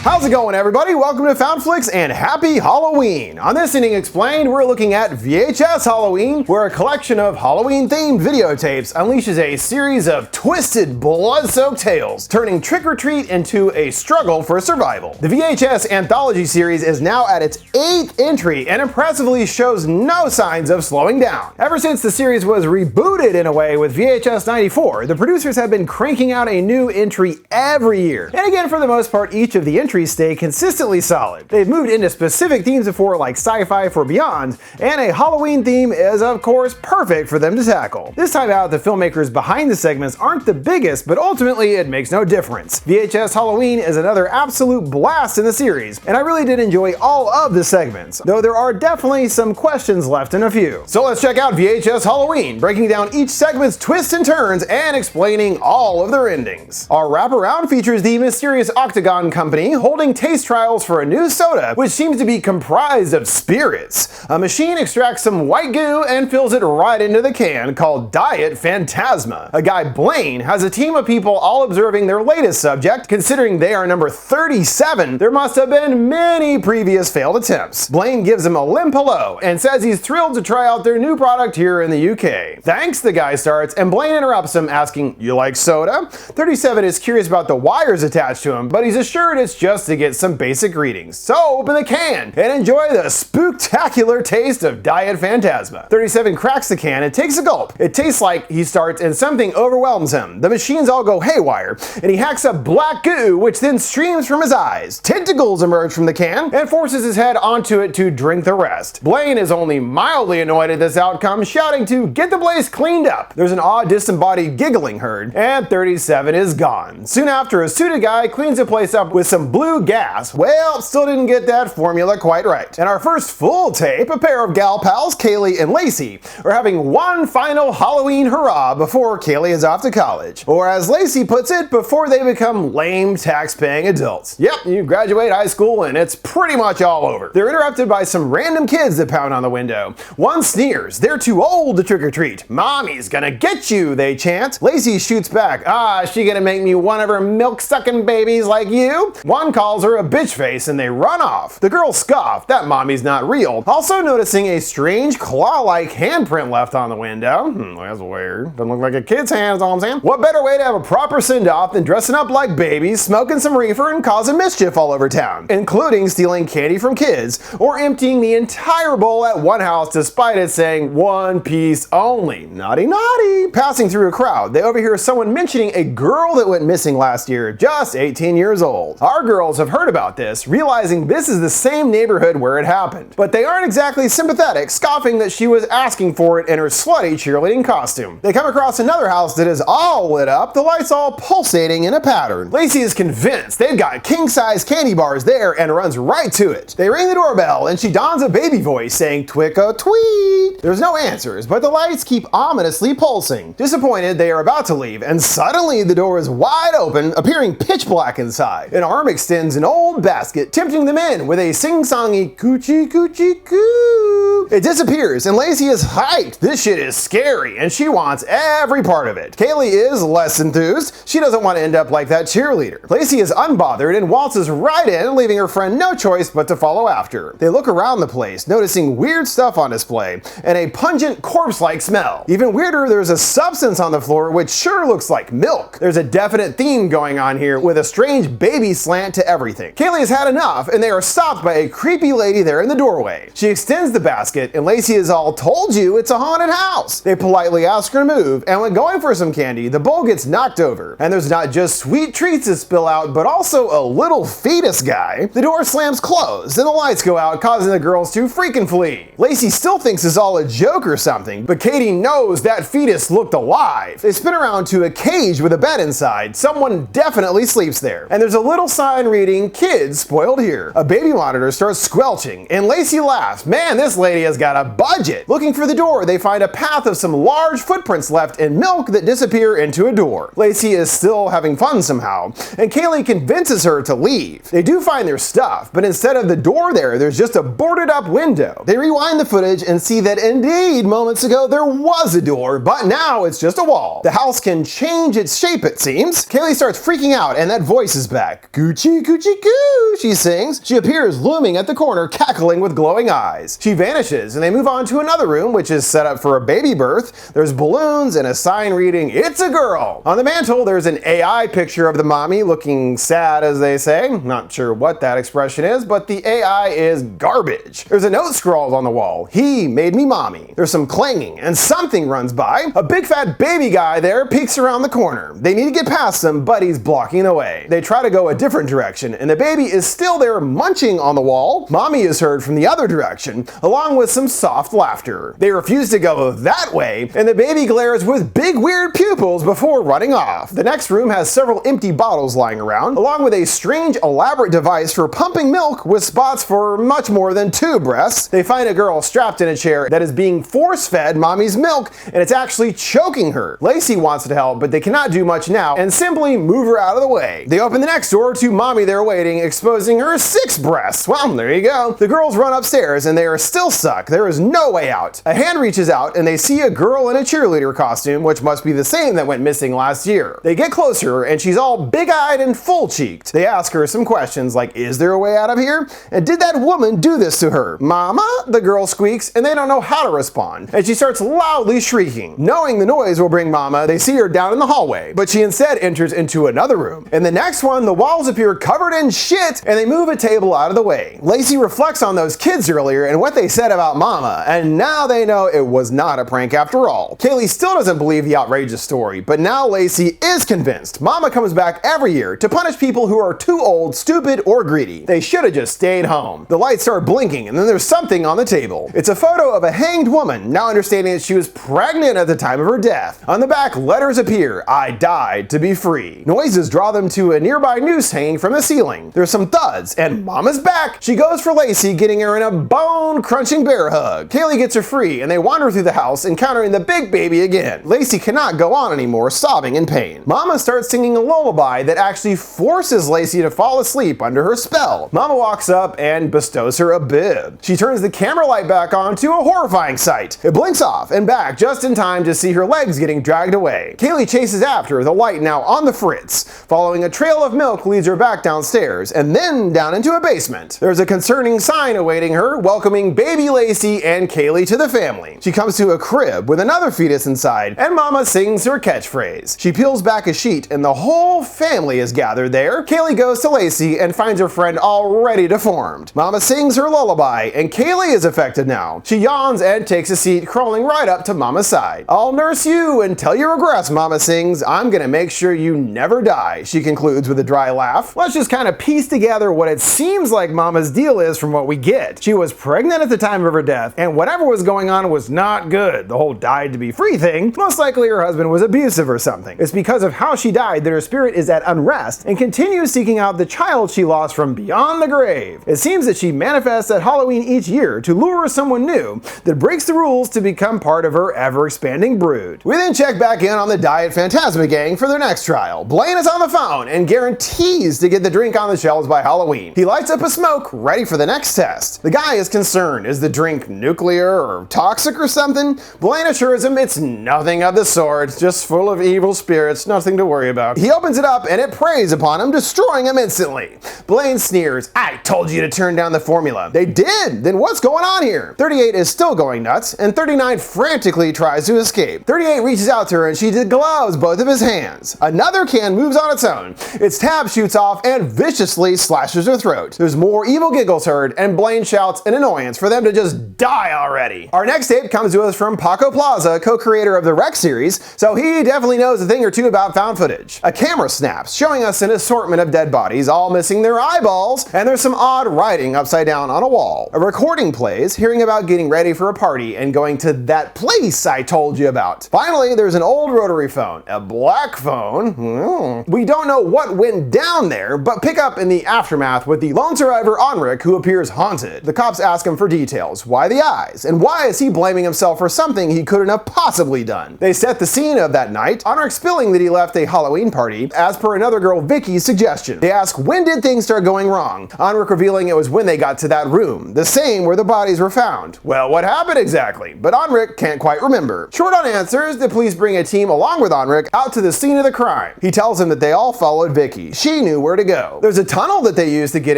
How's it going, everybody? Welcome to FoundFlix and happy Halloween! On this Ending Explained, we're looking at VHS Halloween, where a collection of Halloween-themed videotapes unleashes a series of twisted, blood-soaked tales, turning trick-or-treat into a struggle for survival. The VHS anthology series is now at its 8th entry and impressively shows no signs of slowing down. Ever since the series was rebooted in a way with VHS 94, the producers have been cranking out a new entry every year. And again, for the most part, each of the entries stay consistently solid. They've moved into specific themes before, like sci-fi for Beyond, and a Halloween theme is of course perfect for them to tackle. This time out, the filmmakers behind the segments aren't the biggest, but ultimately it makes no difference. VHS Halloween is another absolute blast in the series, and I really did enjoy all of the segments, though there are definitely some questions left in a few. So let's check out VHS Halloween, breaking down each segment's twists and turns and explaining all of their endings. Our wraparound features the mysterious Octagon Company holding taste trials for a new soda, which seems to be comprised of spirits. A machine extracts some white goo and fills it right into the can, called Diet Phantasma. A guy, Blaine, has a team of people all observing their latest subject. Considering they are number 37, there must have been many previous failed attempts. Blaine gives them a limp hello and says he's thrilled to try out their new product here in the UK. Thanks, the guy starts, and Blaine interrupts him, asking, "You like soda?" 37 is curious about the wires attached to him, but he's assured it's just to get some basic readings. So open the can and enjoy the spooktacular taste of Diet Phantasma. 37 cracks the can and takes a gulp. It tastes like, he starts, and something overwhelms him. The machines all go haywire, and he hacks up black goo, which then streams from his eyes. Tentacles emerge from the can and forces his head onto it to drink the rest. Blaine is only mildly annoyed at this outcome, shouting to get the place cleaned up. There's an odd disembodied giggling heard, and 37 is gone. Soon after, a suited guy cleans the place up with some blue gas. Well, still didn't get that formula quite right. In our first full tape, a pair of gal pals, Kaylee and Lacey, are having one final Halloween hurrah before Kaylee is off to college. Or as Lacey puts it, before they become lame tax-paying adults. Yep, you graduate high school and it's pretty much all over. They're interrupted by some random kids that pound on the window. One sneers, they're too old to trick-or-treat. "Mommy's gonna get you," they chant. Lacey shoots back, "Ah, she gonna make me one of her milk-sucking babies like you?" One calls her a bitch face and they run off. The girls scoff, that mommy's not real, also noticing a strange claw-like handprint left on the window. That's weird. Doesn't look like a kid's hand, is all I'm saying. What better way to have a proper send-off than dressing up like babies, smoking some reefer, and causing mischief all over town, including stealing candy from kids, or emptying the entire bowl at one house despite it saying one piece only. Naughty, naughty. Passing through a crowd, they overhear someone mentioning a girl that went missing last year, just 18 years old. Our girls have heard about this, realizing this is the same neighborhood where it happened. But they aren't exactly sympathetic, scoffing that she was asking for it in her slutty cheerleading costume. They come across another house that is all lit up, the lights all pulsating in a pattern. Lacey is convinced they've got king-size candy bars there and runs right to it. They ring the doorbell and she dons a baby voice saying twick-o-tweet. There's no answers, but the lights keep ominously pulsing. Disappointed, they are about to leave, and suddenly the door is wide open, appearing pitch black inside. An arm extends an old basket, tempting them in with a sing-songy coochie coochie coo. It disappears, and Lacey is hyped. This shit is scary, and she wants every part of it. Kaylee is less enthused. She doesn't want to end up like that cheerleader. Lacey is unbothered and waltzes right in, leaving her friend no choice but to follow after. They look around the place, noticing weird stuff on display, and a pungent corpse-like smell. Even weirder, there's a substance on the floor which sure looks like milk. There's a definite theme going on here, with a strange baby slant to everything. Kaylee has had enough, and they are stopped by a creepy lady there in the doorway. She extends the basket, and Lacey is all, "Told you, it's a haunted house." They politely ask her to move, and when going for some candy, the bowl gets knocked over. And there's not just sweet treats that spill out, but also a little fetus guy. The door slams closed, and the lights go out, causing the girls to freaking flee. Lacey still thinks it's all a joke or something, but Katie knows that fetus looked alive. They spin around to a cage with a bed inside. Someone definitely sleeps there. And there's a little sign reading, "Kids spoiled here." A baby monitor starts squelching, and Lacey laughs. Man, this lady has got a budget. Looking for the door, they find a path of some large footprints left in milk that disappear into a door. Lacey is still having fun somehow, and Kaylee convinces her to leave. They do find their stuff, but instead of the door there's just a boarded up window. They rewind the footage and see that indeed moments ago there was a door, but now it's just a wall. The house can change its shape, it seems. Kaylee starts freaking out, and that voice is back. "Gucci Coochie coochie coo, she sings. She appears looming at the corner, cackling with glowing eyes. She vanishes and they move on to another room which is set up for a baby birth. There's balloons and a sign reading, "It's a girl." On the mantle there's an AI picture of the mommy looking sad, as they say. Not sure what that expression is, but the AI is garbage. There's a note scrawled on the wall, "He made me mommy." There's some clanging and something runs by. A big fat baby guy there peeks around the corner. They need to get past him, but he's blocking the way. They try to go a different direction and the baby is still there munching on the wall. Mommy is heard from the other direction, along with some soft laughter. They refuse to go that way, and the baby glares with big weird pupils before running off. The next room has several empty bottles lying around, along with a strange elaborate device for pumping milk with spots for much more than 2 breasts. They find a girl strapped in a chair that is being force-fed mommy's milk, and it's actually choking her. Lacey wants to help, but they cannot do much now and simply move her out of the way. They open the next door to mommy there waiting, exposing her 6 breasts. Well, there you go. The girls run upstairs and they are still stuck. There is no way out. A hand reaches out and they see a girl in a cheerleader costume, which must be the same that went missing last year. They get closer and she's all big-eyed and full-cheeked. They ask her some questions like, is there a way out of here? And did that woman do this to her? Mama? The girl squeaks and they don't know how to respond. And she starts loudly shrieking. Knowing the noise will bring Mama, they see her down in the hallway, but she instead enters into another room. In the next one, the walls appear covered in shit and they move a table out of the way. Lacey reflects on those kids earlier and what they said about Mama, and now they know it was not a prank after all. Kaylee still doesn't believe the outrageous story, but now Lacey is convinced. Mama comes back every year to punish people who are too old, stupid, or greedy. They should have just stayed home. The lights start blinking and then there's something on the table. It's a photo of a hanged woman, now understanding that she was pregnant at the time of her death. On the back, letters appear, "I died to be free." Noises draw them to a nearby noose hanging from the ceiling. There's some thuds, and Mama's back! She goes for Lacey, getting her in a bone-crunching bear hug. Kaylee gets her free, and they wander through the house, encountering the big baby again. Lacey cannot go on anymore, sobbing in pain. Mama starts singing a lullaby that actually forces Lacey to fall asleep under her spell. Mama walks up and bestows her a bib. She turns the camera light back on to a horrifying sight. It blinks off and back just in time to see her legs getting dragged away. Kaylee chases after, the light now on the fritz. Following a trail of milk leads her back downstairs and then down into a basement. There's a concerning sign awaiting her, welcoming baby Lacey and Kaylee to the family. She comes to a crib with another fetus inside, and Mama sings her catchphrase. She peels back a sheet and the whole family is gathered there. Kaylee goes to Lacey and finds her friend already deformed. Mama sings her lullaby and Kaylee is affected now. She yawns and takes a seat, crawling right up to Mama's side. "I'll nurse you until you regress," Mama sings. "I'm gonna make sure you never die," she concludes with a dry laugh. Let's just kind of piece together what it seems like Mama's deal is from what we get. She was pregnant at the time of her death, and whatever was going on was not good. The whole died to be free thing, most likely her husband was abusive or something. It's because of how she died that her spirit is at unrest and continues seeking out the child she lost from beyond the grave. It seems that she manifests at Halloween each year to lure someone new that breaks the rules to become part of her ever-expanding brood. We then check back in on the Diet Phantasma gang for their next trial. Blaine is on the phone and guarantees to get the drink on the shelves by Halloween. He lights up a smoke, ready for the next test. The guy is concerned. Is the drink nuclear or toxic or something? Blaine assures him it's nothing of the sort, just full of evil spirits, nothing to worry about. He opens it up and it preys upon him, destroying him instantly. Blaine sneers, "I told you to turn down the formula." They did! Then what's going on here? 38 is still going nuts, and 39 frantically tries to escape. 38 reaches out to her and she degloves both of his hands. Another can moves on its own. Its tab shoots off and viciously slashes her throat. There's more evil giggles heard, and Blaine shouts in annoyance for them to just die already. Our next tape comes to us from Paco Plaza, co-creator of the Rec series, so he definitely knows a thing or two about found footage. A camera snaps, showing us an assortment of dead bodies, all missing their eyeballs, and there's some odd writing upside down on a wall. A recording plays, hearing about getting ready for a party and going to that place I told you about. Finally, there's an old rotary phone, a black phone. We don't know what went down there, but pick up in the aftermath with the lone survivor Onric, who appears haunted. The cops ask him for details. Why the eyes? And why is he blaming himself for something he couldn't have possibly done? They set the scene of that night, Onric spilling that he left a Halloween party, as per another girl Vicky's suggestion. They ask, when did things start going wrong? Onric revealing it was when they got to that room, the same where the bodies were found. Well, what happened exactly? But Onric can't quite remember. Short on answers, the police bring a team along with Onric out to the scene of the crime. He tells them that they all followed Vicky. She knew where to go. There's a tunnel that they use to get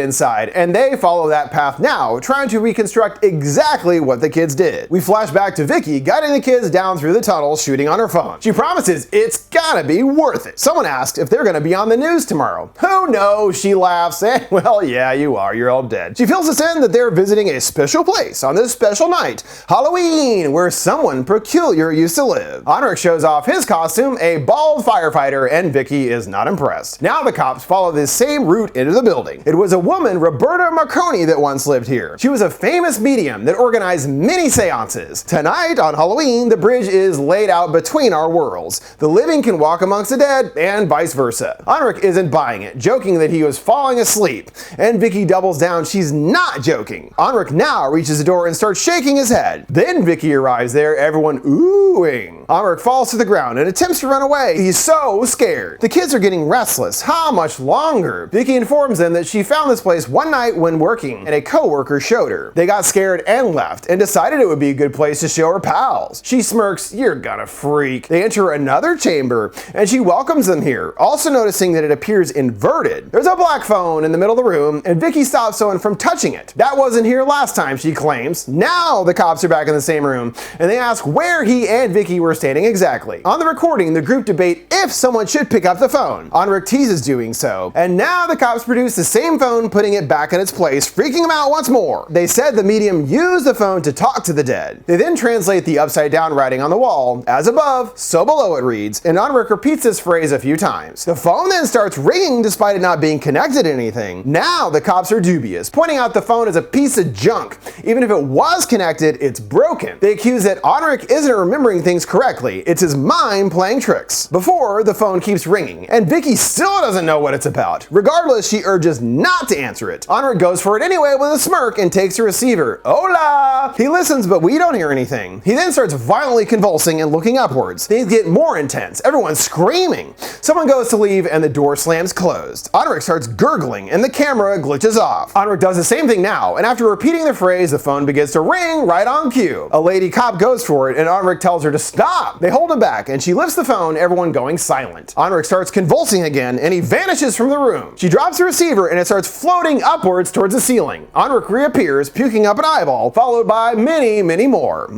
inside, and they follow that path now, trying to reconstruct exactly what the kids did. We flash back to Vicky guiding the kids down through the tunnel, shooting on her phone. She promises it's gotta be worth it. Someone asked if they're gonna be on the news tomorrow. Who knows, she laughs, and well, yeah, you are, you're all dead. She fills us in that they're visiting a special place on this special night, Halloween, where someone peculiar used to live. Henrik shows off his costume, a bald firefighter, and Vicky is not impressed. Now the cops follow this same route into the building. It was a woman, Roberta Marconi, that once lived here. She was a famous medium that organized many seances. Tonight, on Halloween, the bridge is laid out between our worlds. The living can walk amongst the dead, and vice versa. Henrik isn't buying it, joking that he was falling asleep. And Vicky doubles down she's not joking. Henrik now reaches the door and starts shaking his head. Then Vicky arrives there, everyone oohing. Henrik falls to the ground and attempts to run away. He's so scared. The kids are getting restless. How much longer? Vicky informs them that she found this place one night when working, and a coworker showed her. They got scared and left, and decided it would be a good place to show her pals. She smirks, "You're gonna freak." They enter another chamber, and she welcomes them here, also noticing that it appears inverted. There's a black phone in the middle of the room, and Vicky stops someone from touching it. That wasn't here last time, she claims. Now the cops are back in the same room, and they ask where he and Vicky were standing exactly. On the recording, the group debate if someone should pick up the phone. Henrik teases doing so, and now the cops produce the same phone, putting it back in its place, freaking him out once more. They said the medium used the phone to talk to the dead. They then translate the upside down writing on the wall. As above, so below, it reads, and Henrik repeats this phrase a few times. The phone then starts ringing despite it not being connected to anything. Now the cops are dubious, pointing out the phone is a piece of junk. Even if it was connected, it's broken. They accuse that Henrik isn't remembering things correctly. It's his mind playing tricks. Before, the phone keeps ringing, and Vicky still doesn't know what it's about. Regardless, she urges not to answer it. Henrik goes for it anyway with a smirk and takes the receiver. Hola! He listens, but we don't hear anything. He then starts violently convulsing and looking upwards. Things get more intense. Everyone's screaming. Someone goes to leave and the door slams closed. Henrik starts gurgling and the camera glitches off. Henrik does the same thing now, and after repeating the phrase, the phone begins to ring right on cue. A lady cop goes for it, and Henrik tells her to stop. They hold him back, and she lifts the phone, everyone going silent. Henrik starts convulsing again, and he vanishes from the room. She drops the receiver, and it starts floating upwards towards the ceiling. Henrik reappears, puking up an eyeball, followed by many, many more.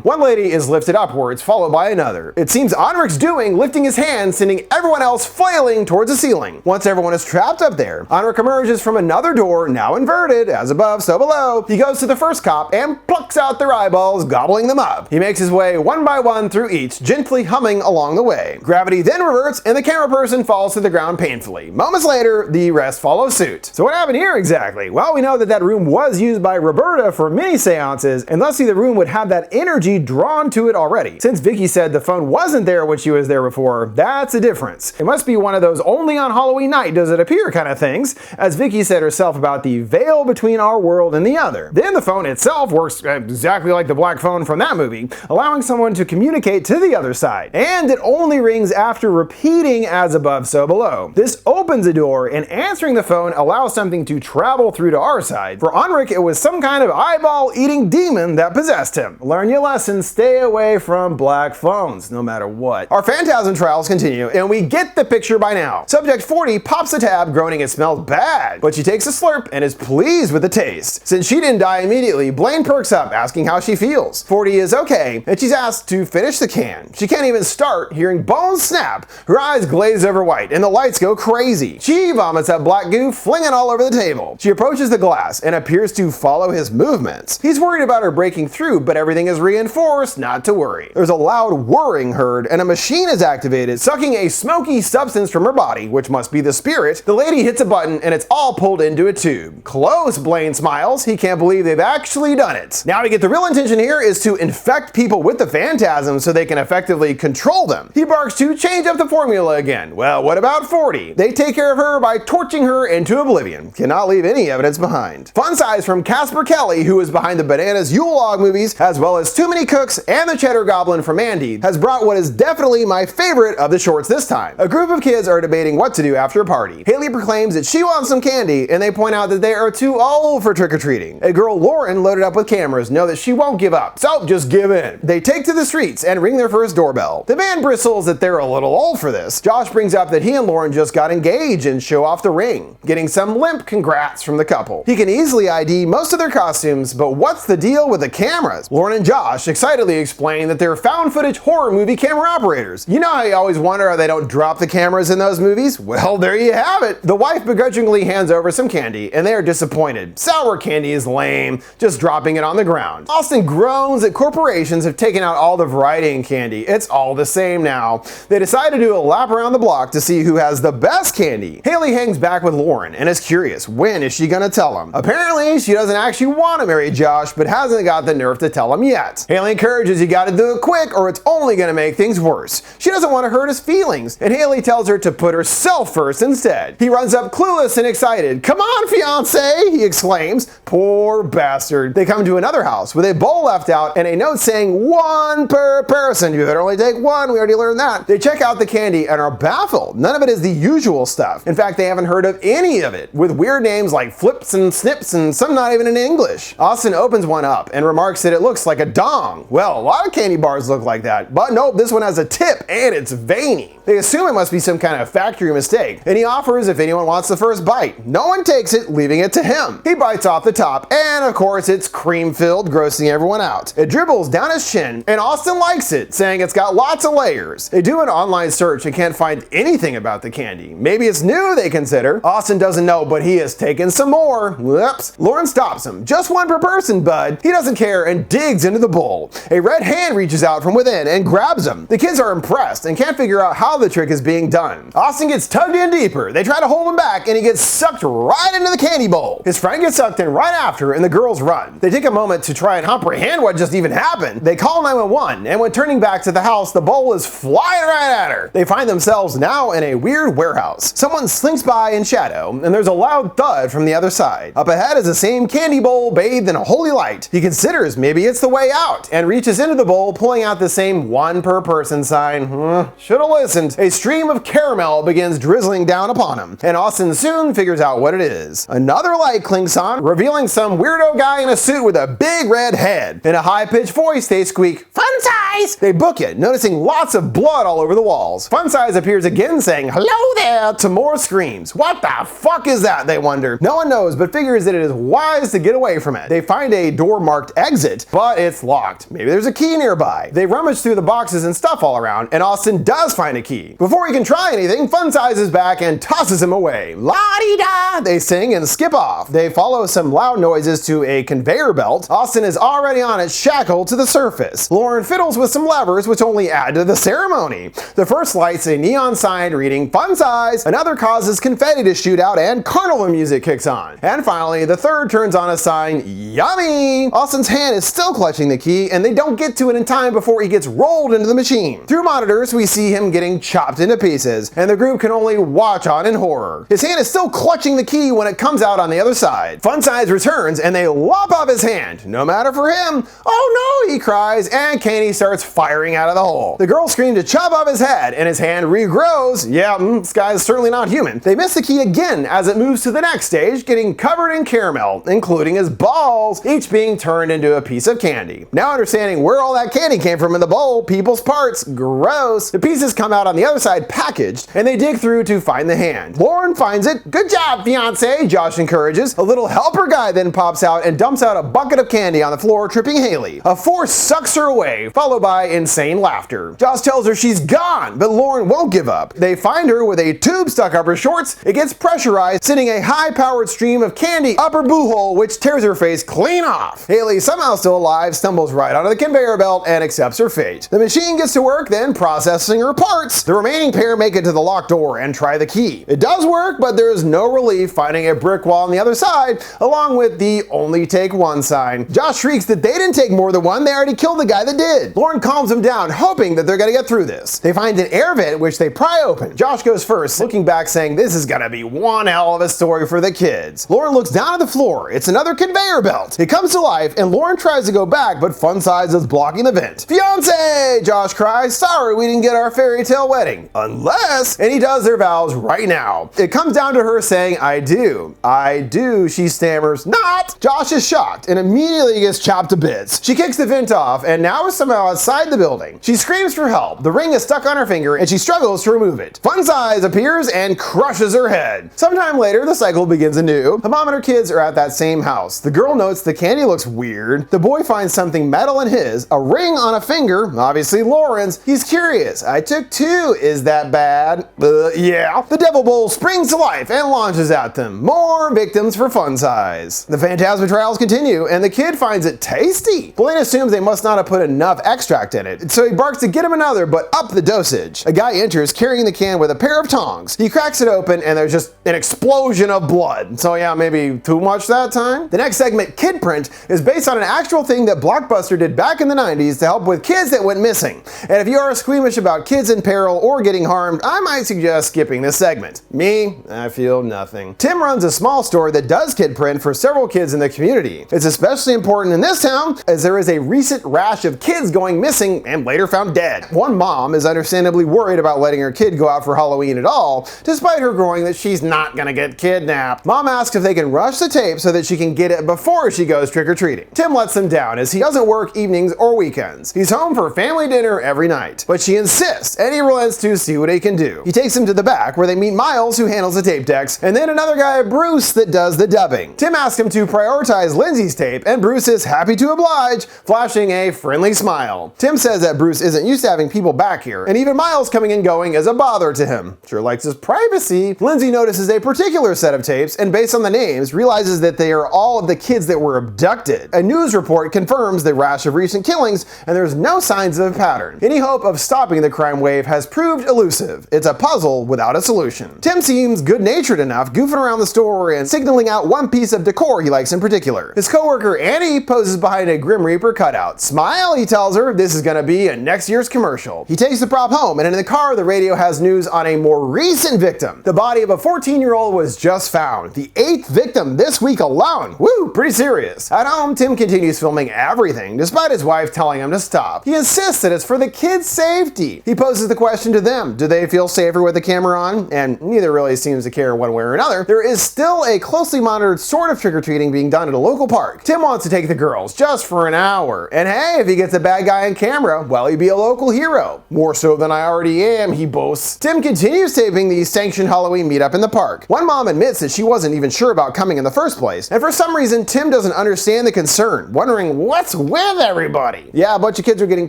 One lady is lifted upwards, followed by another. It seems Henrik's doing lifting his hand, sending everyone else flailing towards the ceiling. Once everyone is trapped up there, Henrik emerges from another door, now inverted, as above, so below. He goes to the first cop and plucks out their eyeballs, gobbling them up. He makes his way one by one through each, gently humming along the way. Gravity then reverts, and the camera person falls to the ground painfully. Moments later, the rest follow suit. So what happened here exactly? Well, we know that that room was used by Roberta for many seances, and thusly the room would have that energy drawn to it already. Since Vicky said the phone wasn't there when she was there before, that's a difference. It must be one of those only on Halloween night does it appear kind of things, as Vicky said herself about the veil between our world and the other. Then the phone itself works exactly like the black phone from that movie, allowing someone to communicate to the other side. And it only rings after repeating as above, so below. This opens a door, and answering the phone allows something to travel through to our side. For Henrik, it was some kind of eyeball-eating demon that possessed him. Learn your lesson, stay away from black phones, no matter what. Our phantasm trials continue, and we get the picture by now. Subject 40 pops the tab, groaning it smells bad, but she takes a slurp and is pleased with the taste. Since she didn't die immediately, Blaine perks up, asking how she feels. 40 is okay, and she's asked to finish the can. She can't even start, hearing bones snap. Her eyes glaze over white, and the lights go crazy. She vomits up black goo, flinging all over the table. She approaches the glass and appears to follow his movements. He's worried about her breaking through, but everything is reinforced not to worry. There's a loud whirring heard, and a machine is activated, sucking a smoky substance from her body, which must be the spirit. The lady hits a button, and it's all pulled into a tube. Close, Blaine smiles. He can't believe they've actually done it. Now we get the real intention here is to infect people with the phantasm so they can effectively control them. He barks to change up the formula again. Well, what about 40? They take care of her by torching her into oblivion. Cannot leave any evidence behind. Fun size from Casper Kelly, who is behind the Bananas Yule Log movies, as well as Too Many Cooks and the Cheddar Goblin from Andy, has brought what is definitely my favorite of the shorts this time. A group of kids are debating what to do after a party. Haley proclaims that she wants some candy, and they point out that they are too old for trick-or-treating. A girl, Lauren, loaded up with cameras, know that she won't give up, so just give in. They take to the streets and ring their first doorbell. The man bristles that they're a little old for this. Josh brings up that he and Lauren just got engaged occasion show off the ring, getting some limp congrats from the couple. He can easily ID most of their costumes, but what's the deal with the cameras? Lauren and Josh excitedly explain that they're found footage horror movie camera operators. You know how you always wonder how they don't drop the cameras in those movies? Well, there you have it. The wife begrudgingly hands over some candy, and they are disappointed. Sour candy is lame, just dropping it on the ground. Austin groans that corporations have taken out all the variety in candy. It's all the same now. They decide to do a lap around the block to see who has the best candy. Haley hangs back with Lauren and is curious, when is she gonna tell him? Apparently, she doesn't actually want to marry Josh, but hasn't got the nerve to tell him yet. Haley encourages you gotta do it quick or it's only gonna make things worse. She doesn't want to hurt his feelings, and Haley tells her to put herself first instead. He runs up clueless and excited. "Come on, fiancé," he exclaims. Poor bastard. They come to another house with a bowl left out and a note saying 1 per person. You better only take one, we already learned that. They check out the candy and are baffled. None of it is the usual stuff. In fact, they haven't heard of any of it, with weird names like flips and snips and some not even in English. Austin opens one up and remarks that it looks like a dong. Well, a lot of candy bars look like that, but nope, this one has a tip and it's veiny. They assume it must be some kind of factory mistake, and he offers if anyone wants the first bite. No one takes it, leaving it to him. He bites off the top, and of course it's cream-filled, grossing everyone out. It dribbles down his chin, and Austin likes it, saying it's got lots of layers. They do an online search and can't find anything about the candy. Maybe it's new, they consider. Austin doesn't know, but he has taken some more. Whoops. Lauren stops him. Just one per person, bud. He doesn't care and digs into the bowl. A red hand reaches out from within and grabs him. The kids are impressed and can't figure out how the trick is being done. Austin gets tugged in deeper. They try to hold him back and he gets sucked right into the candy bowl. His friend gets sucked in right after and the girls run. They take a moment to try and comprehend what just even happened. They call 911 and when turning back to the house, the bowl is flying right at her. They find themselves now in a weird warehouse. Someone slinks by in shadow and there's a loud thud from the other side. Up ahead is the same candy bowl bathed in a holy light. He considers maybe it's the way out and reaches into the bowl, pulling out the same 1 per person sign. Should've listened. A stream of caramel begins drizzling down upon him, and Austin soon figures out what it is. Another light clinks on, revealing some weirdo guy in a suit with a big red head. In a high-pitched voice, they squeak, "Fun size!" They book it, noticing lots of blood all over the walls. Fun size appears again saying, "Hello there," to more screams. What the fuck is that, they wonder. No one knows, but figures that it is wise to get away from it. They find a door marked exit, but it's locked. Maybe there's a key nearby. They rummage through the boxes and stuff all around, and Austin does find a key. Before he can try anything, Fun Size is back and tosses him away. La-di-da, they sing and skip off. They follow some loud noises to a conveyor belt. Austin is already on it, shackled to the surface. Lauren fiddles with some levers which only add to the ceremony. The first lights a neon sign reading Fun Size, another causes confetti to shoot out and carnival music kicks on. And finally, the third turns on a sign, Yummy! Austin's hand is still clutching the key and they don't get to it in time before he gets rolled into the machine. Through monitors, we see him getting chopped into pieces, and the group can only watch on in horror. His hand is still clutching the key when it comes out on the other side. Fun Size returns, and they lop off his hand. No matter for him. "Oh no," he cries, and candy starts firing out of the hole. The girls scream to chop off his head, and his hand regrows. Yeah, this guy is certainly not human. They miss the key again as it moves to the next stage, getting covered in caramel, including his balls, each being turned into a piece of candy. Now understanding where all that candy came from in the bowl, people's parts, gross. The pieces come out on the other side packaged, and they dig through to find the hand. Lauren finds it. "Good job, fiancé," Josh encourages. A little helper guy then pops out and dumps out a bucket of candy on the floor, tripping Haley. A force sucks her away, followed by insane laughter. Josh tells her she's gone, but Lauren won't give up. They find her with a tube stuck up her shorts. It gets pressurized, sending a high-powered stream of candy up her boo hole, which tears her face clean off. Haley, somehow still alive, stumbles right onto the conveyor belt and accepts her fate. The machine gets to work, then processing her parts. The remaining pair make it to the locked door and try the key. It does work, but there is no relief finding a brick wall on the other side, along with the "only take one" sign. Josh shrieks that they didn't take more than one, they already killed the guy that did. Lauren calms him down, hoping that they're gonna get through this. They find an air vent, which they pry open. Josh goes first, looking back saying this is gonna be one hell of a story for the kids. Lauren looks down at the floor. It's another conveyor belt. It comes to life, and Lauren tries to go back, but Fun Size is blocking the vent. "Fiancé!" Josh cries. "Sorry we didn't get our fairy tale wedding. Unless," and he does their vows right now. It comes down to her saying, "I do. I do," she stammers. "Not!" Josh is shocked and immediately gets chopped to bits. She kicks the vent off and now is somehow outside the building. She screams for help. The ring is stuck on her finger and she struggles to remove it. Fun Size appears and crushes her head. Sometime later, the cycle begins anew. The mom and her kids are at that same house. The girl notes the candy looks weird. The boy finds something metal in his, a ring on a finger, obviously Lauren's. He's curious. I took 2. Is that bad? Yeah. The devil bowl springs to life and launches at them. More victims for fun size. The phantasma trials continue, and the kid finds it tasty. Blaine assumes they must not have put enough extract in it, so he barks to get him another, but up the dosage. A guy enters carrying the can with a pair of tongs. He cracks it open, and there's just an explosion of blood. So yeah, maybe too much that time? The next segment, Kid Print, is based on an actual thing that Blockbuster did back in the 90s to help with kids that went missing. And if you are squeamish about kids in peril or getting harmed, I might suggest skipping this segment. Me, I feel nothing. Tim runs a small store that does kid print for several kids in the community. It's especially important in this town as there is a recent rash of kids going missing and later found dead. One mom is understandably worried about letting her kid go out for Halloween at all, despite her growing that she's not gonna get kidnapped. Mom asks if they can rush the tape so that she can get it before she goes trick-or-treating. Tim lets them down as he doesn't work evenings or weekends. He's home for family dinner every night, but she insists and he relents to see what he can do. He takes him to the back where they meet Miles, who handles the tape decks, and then another guy, Bruce, that does the dubbing. Tim asks him to prioritize Lindsay's tape, and Bruce is happy to oblige, flashing a friendly smile. Tim says that Bruce isn't used to having people back here, and even Miles coming and going is a bother to him. Sure likes his privacy. Lindsay notices a particular set of tapes, and based on the names, realizes that they are all of the kids that were abducted. A news report confirms the rash of recent killings, and there's no signs of a pattern. Any hope of stopping the crime wave has proved elusive. It's a puzzle without a solution. Tim seems good-natured enough, goofing around the store and signaling out one piece of decor he likes in particular. His coworker Annie poses behind a Grim Reaper cutout. Smile, he tells her, this is gonna be a next year's commercial. He takes the prop home, and in the car the radio has news on a more recent victim. The body of a 14-year-old was just found. The 8th victim this week alone. Woo, pretty serious. At home, Tim continues filming everything, despite his wife telling him to stop. He insists that it's for the kids' safety. He poses the question to them, do they feel safer with the camera on? And neither really seems to care one way or another. There is still a closely monitored sort of trick-or-treating being done at a local park. Tim wants to take the girls just for an hour. And hey, if he gets a bad guy on camera, well, he'd be a local hero. More so than I already am, he boasts. Tim continues taping the sanctioned Halloween meetup in the park. One mom admits that she wasn't even sure about coming in the first place, and for some reason, Tim doesn't understand the concern, wondering what's with everybody. Yeah, a bunch of kids are getting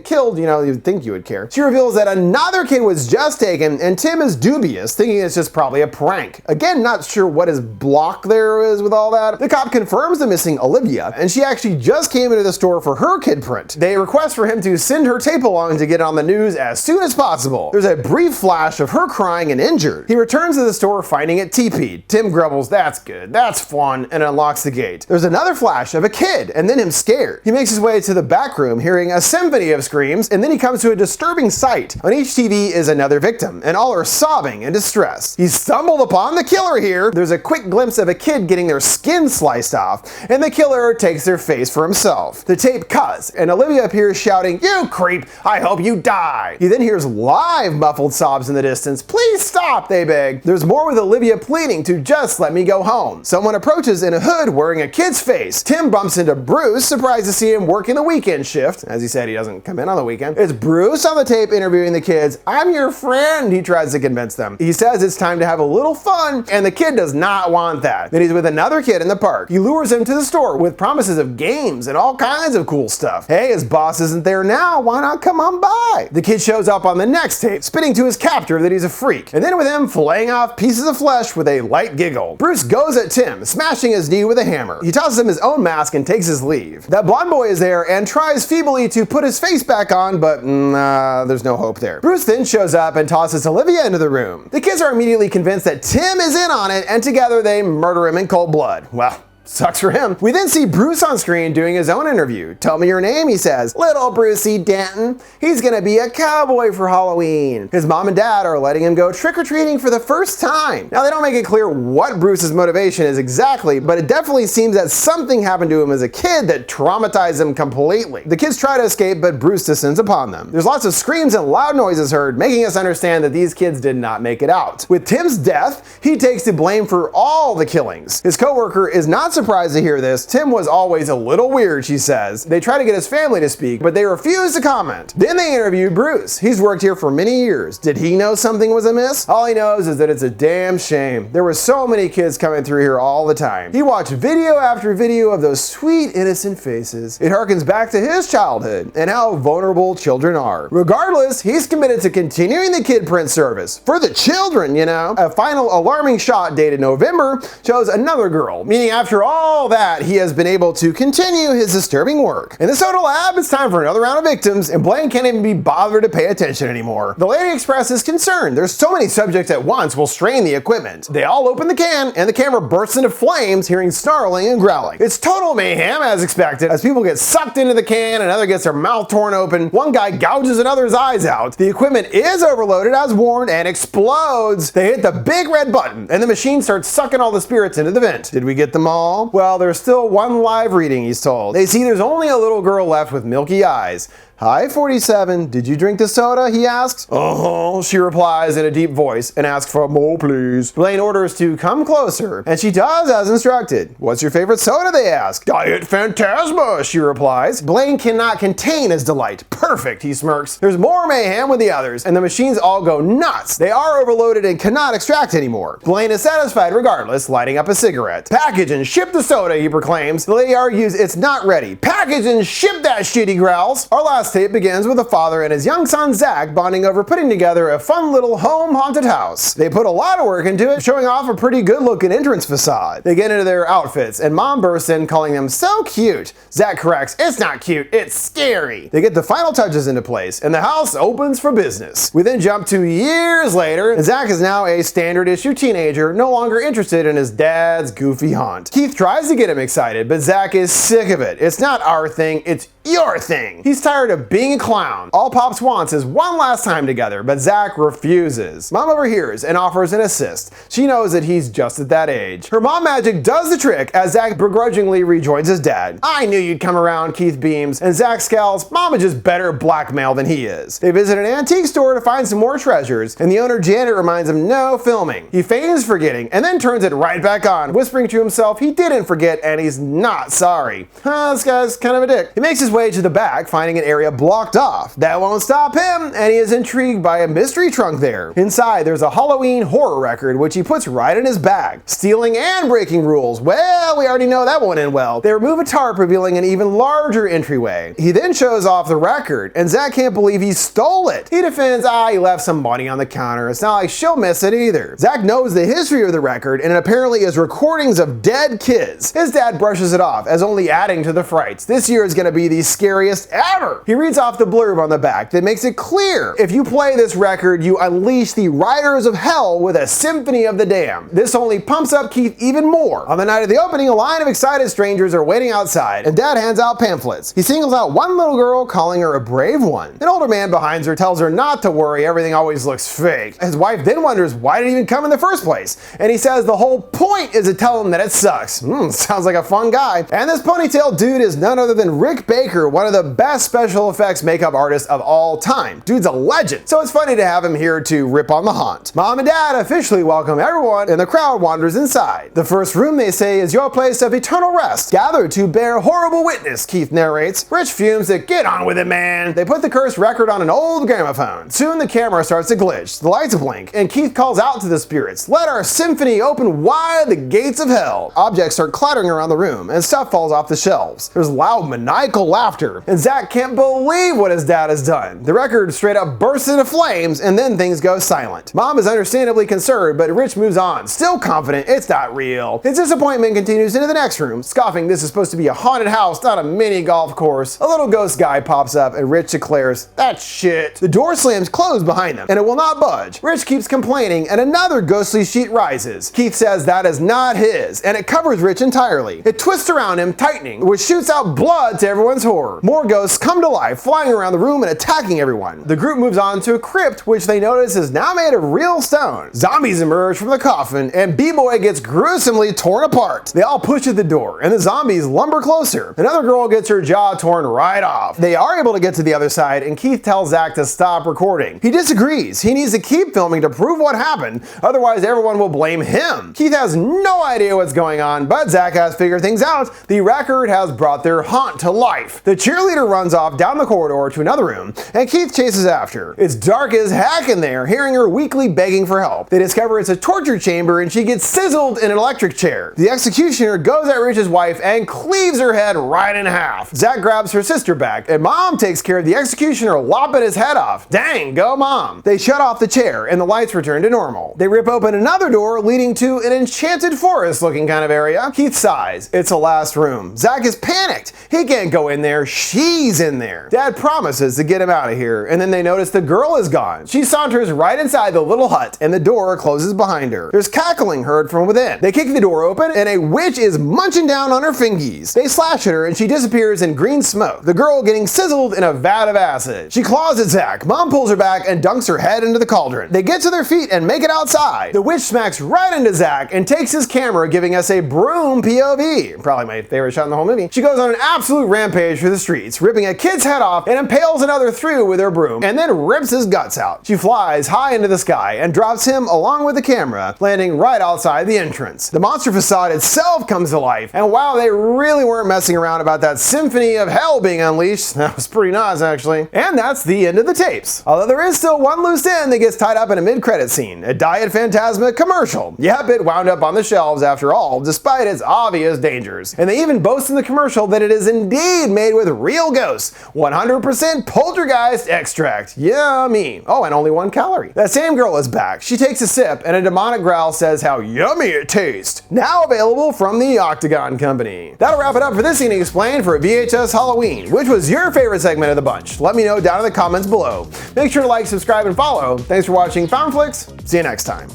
killed, you know, you'd think you would care. She reveals that another kid was just taken, and Tim is dubious, thinking it's just probably a prank. Again, not sure what his block there is with all that. The cop confirms the missing Olivia, and she actually just came into the store for her kid print. They request for him to send her tape along to get it on the news as soon as possible. There's a brief flash of her crying and injured. He returns to the store finding it TP'd. Tim grumbles, that's good, that's fun, and unlocks the gate. There's another flash of a kid, and then him scared. He makes his way to the back room, hearing a symphony of screams, and then he comes to a disturbing sight. On each TV is another victim, and all are sobbing in distress. He's stumbled upon the killer here. There's a quick glimpse of a kid getting their skin sliced off, and the killer takes their face for himself. The tape cuts, and Olivia appears shouting, "You creep, I hope you die." He then hears live muffled sobs in the distance. "Please stop," they beg. There's more with Olivia pleading to just let me go home. Someone approaches in a hood wearing a kid's face. Tim bumps into Bruce, surprised to see him working the weekend shift. As he said, he doesn't come in on the weekend. It's Bruce on the tape interviewing the kids. "I'm your friend," he tries to convince them. He says it's time to have a little fun, and the kid does not want that. Then he's with another kid in the park. He lures him to the store with promises of games and all kinds of cool stuff. Hey, his boss isn't there now, why not come on by? The kid shows up on the next tape, spitting to his captor that he's a freak, and then with him filleting off pieces of flesh with a light giggle. Bruce goes at Tim, smashing his knee with a hammer. He tosses him his own mask and takes his leave. That blonde boy is there and tries feebly to put his face back on, but there's no hope there. Bruce then shows up and tosses Olivia into the room. The kids are immediately convinced that Tim is in on it, and together they murder him in cold blood. Well, sucks for him. We then see Bruce on screen doing his own interview. "Tell me your name," he says. "Little Brucey Denton. He's gonna be a cowboy for Halloween." His mom and dad are letting him go trick-or-treating for the first time. Now, they don't make it clear what Bruce's motivation is exactly, but it definitely seems that something happened to him as a kid that traumatized him completely. The kids try to escape, but Bruce descends upon them. There's lots of screams and loud noises heard, making us understand that these kids did not make it out. With Tim's death, he takes the blame for all the killings. His coworker is not Not surprised to hear this, Tim was always a little weird, she says. They try to get his family to speak, but they refuse to comment. Then they interviewed Bruce. He's worked here for many years. Did he know something was amiss? All he knows is that it's a damn shame. There were so many kids coming through here all the time. He watched video after video of those sweet, innocent faces. It harkens back to his childhood and how vulnerable children are. Regardless, he's committed to continuing the kid print service. For the children, you know. A final alarming shot dated November shows another girl, meaning after all that, he has been able to continue his disturbing work. In the soda lab, it's time for another round of victims, and Blaine can't even be bothered to pay attention anymore. The lady expresses concern. There's so many subjects at once will strain the equipment. They all open the can, and the camera bursts into flames, hearing snarling and growling. It's total mayhem, as expected, as people get sucked into the can, another gets their mouth torn open, one guy gouges another's eyes out. The equipment is overloaded as warned and explodes. They hit the big red button, and the machine starts sucking all the spirits into the vent. Did we get them all? Well, there's still one live reading, he's told. They see there's only a little girl left with milky eyes. "Hi, 47, did you drink the soda?" he asks. "Uh-huh," she replies in a deep voice and asks for more, please. Blaine orders to come closer, and she does as instructed. "What's your favorite soda?" they ask. "Diet Phantasma," she replies. Blaine cannot contain his delight. "Perfect," he smirks. There's more mayhem with the others, and the machines all go nuts. They are overloaded and cannot extract anymore. Blaine is satisfied regardless, lighting up a cigarette. "Package and ship the soda," he proclaims. The lady argues it's not ready. "Package and ship that shit," he growls. Our last tape begins with a father and his young son Zach bonding over putting together a fun little home haunted house. They put a lot of work into it, showing off a pretty good looking entrance facade. They get into their outfits and mom bursts in calling them so cute. Zach corrects, "It's not cute, it's scary." They get the final touches into place and the house opens for business. We then jump to years later and Zach is now a standard issue teenager, no longer interested in his dad's goofy haunt. Keith tries to get him excited, but Zach is sick of it. "It's not our thing, it's your thing." He's tired of being a clown. All Pops wants is one last time together, but Zach refuses. Mom overhears and offers an assist. She knows that he's just at that age. Her mom magic does the trick as Zach begrudgingly rejoins his dad. "I knew you'd come around," Keith beams, and Zach scowls. Mom is just better at blackmail than he is. They visit an antique store to find some more treasures, and the owner Janet reminds him no filming. He feigns forgetting and then turns it right back on, whispering to himself he didn't forget and he's not sorry. This guy's kind of a dick. He makes his way to the back, finding an area blocked off. That won't stop him, and he is intrigued by a mystery trunk there. Inside, there's a Halloween horror record, which he puts right in his bag. Stealing and breaking rules. Well, we already know that won't end well. They remove a tarp, revealing an even larger entryway. He then shows off the record, and Zach can't believe he stole it. He defends, he left some money on the counter. It's not like she'll miss it either. Zach knows the history of the record, and it apparently is recordings of dead kids. His dad brushes it off, as only adding to the frights. This year is gonna be the scariest ever. He reads off the blurb on the back that makes it clear. If you play this record, you unleash the riders of hell with a symphony of the damned. This only pumps up Keith even more. On the night of the opening, a line of excited strangers are waiting outside, and Dad hands out pamphlets. He singles out one little girl, calling her a brave one. An older man behind her tells her not to worry, everything always looks fake. His wife then wonders why did he even come in the first place, and he says the whole point is to tell him that it sucks. Sounds like a fun guy. And this ponytail dude is none other than Rick Baker, one of the best special effects makeup artists of all time. Dude's a legend, so it's funny to have him here to rip on the haunt. Mom and Dad officially welcome everyone, and the crowd wanders inside. The first room, they say, is your place of eternal rest, gathered to bear horrible witness, Keith narrates. Rich fumes that get on with it, man. They put the cursed record on an old gramophone. Soon the camera starts to glitch, the lights blink, and Keith calls out to the spirits, "Let our symphony open wide the gates of hell." Objects start clattering around the room, and stuff falls off the shelves. There's loud maniacal laughter, and Zach can't believe what his dad has done. The record straight up bursts into flames, and then things go silent. Mom is understandably concerned, but Rich moves on, still confident it's not real. His disappointment continues into the next room, scoffing this is supposed to be a haunted house, not a mini golf course. A little ghost guy pops up, and Rich declares, "That's shit." The door slams closed behind them, and it will not budge. Rich keeps complaining, and another ghostly sheet rises. Keith says that is not his, and it covers Rich entirely. It twists around him, tightening, which shoots out blood to everyone's horror. More ghosts come to life, flying around the room and attacking everyone. The group moves on to a crypt, which they notice is now made of real stone. Zombies emerge from the coffin, and B-Boy gets gruesomely torn apart. They all push at the door, and the zombies lumber closer. Another girl gets her jaw torn right off. They are able to get to the other side, and Keith tells Zach to stop recording. He disagrees. He needs to keep filming to prove what happened, otherwise everyone will blame him. Keith has no idea what's going on, on, but Zach has figured things out. The record has brought their haunt to life. The cheerleader runs off down the corridor to another room, and Keith chases after. It's dark as heck in there, hearing her weakly begging for help. They discover it's a torture chamber and she gets sizzled in an electric chair. The executioner goes at Rich's wife and cleaves her head right in half. Zach grabs her sister back, and Mom takes care of the executioner lopping his head off. Dang, go Mom. They shut off the chair and the lights return to normal. They rip open another door leading to an enchanted forest looking kind of area. Keith sighs. It's a last room. Zach is panicked. He can't go in there. She's in there. Dad promises to get him out of here, and then they notice the girl is gone. She saunters right inside the little hut and the door closes behind her. There's cackling heard from within. They kick the door open and a witch is munching down on her fingies. They slash at her and she disappears in green smoke, the girl getting sizzled in a vat of acid. She claws at Zach. Mom pulls her back and dunks her head into the cauldron. They get to their feet and make it outside. The witch smacks right into Zach and takes his camera, giving us a broom POV. Probably my favorite shot in the whole movie. She goes on an absolute rampage through the streets, ripping a kid's head off and impales another through with her broom, and then rips his guts out. She flies high into the sky and drops him along with the camera, landing right outside the entrance. The monster facade itself comes to life, and wow, they really weren't messing around about that symphony of hell being unleashed. That was pretty nice, actually. And that's the end of the tapes. Although there is still one loose end that gets tied up in a mid-credit scene, a Diet Phantasma commercial. Yep, it wound up on the shelves after all, despite its obvious dangers. And they even boast in the commercial that it is indeed made with real ghosts, 100% poltergeist extract. Yummy. Oh, and only 1 calorie. That same girl is back. She takes a sip and a demonic growl says how yummy it tastes. Now available from the Octagon Company. That'll wrap it up for this Evening Explained for VHS Halloween. Which was your favorite segment of the bunch? Let me know down in the comments below. Make sure to like, subscribe, and follow. Thanks for watching FoundFlix. See you next time.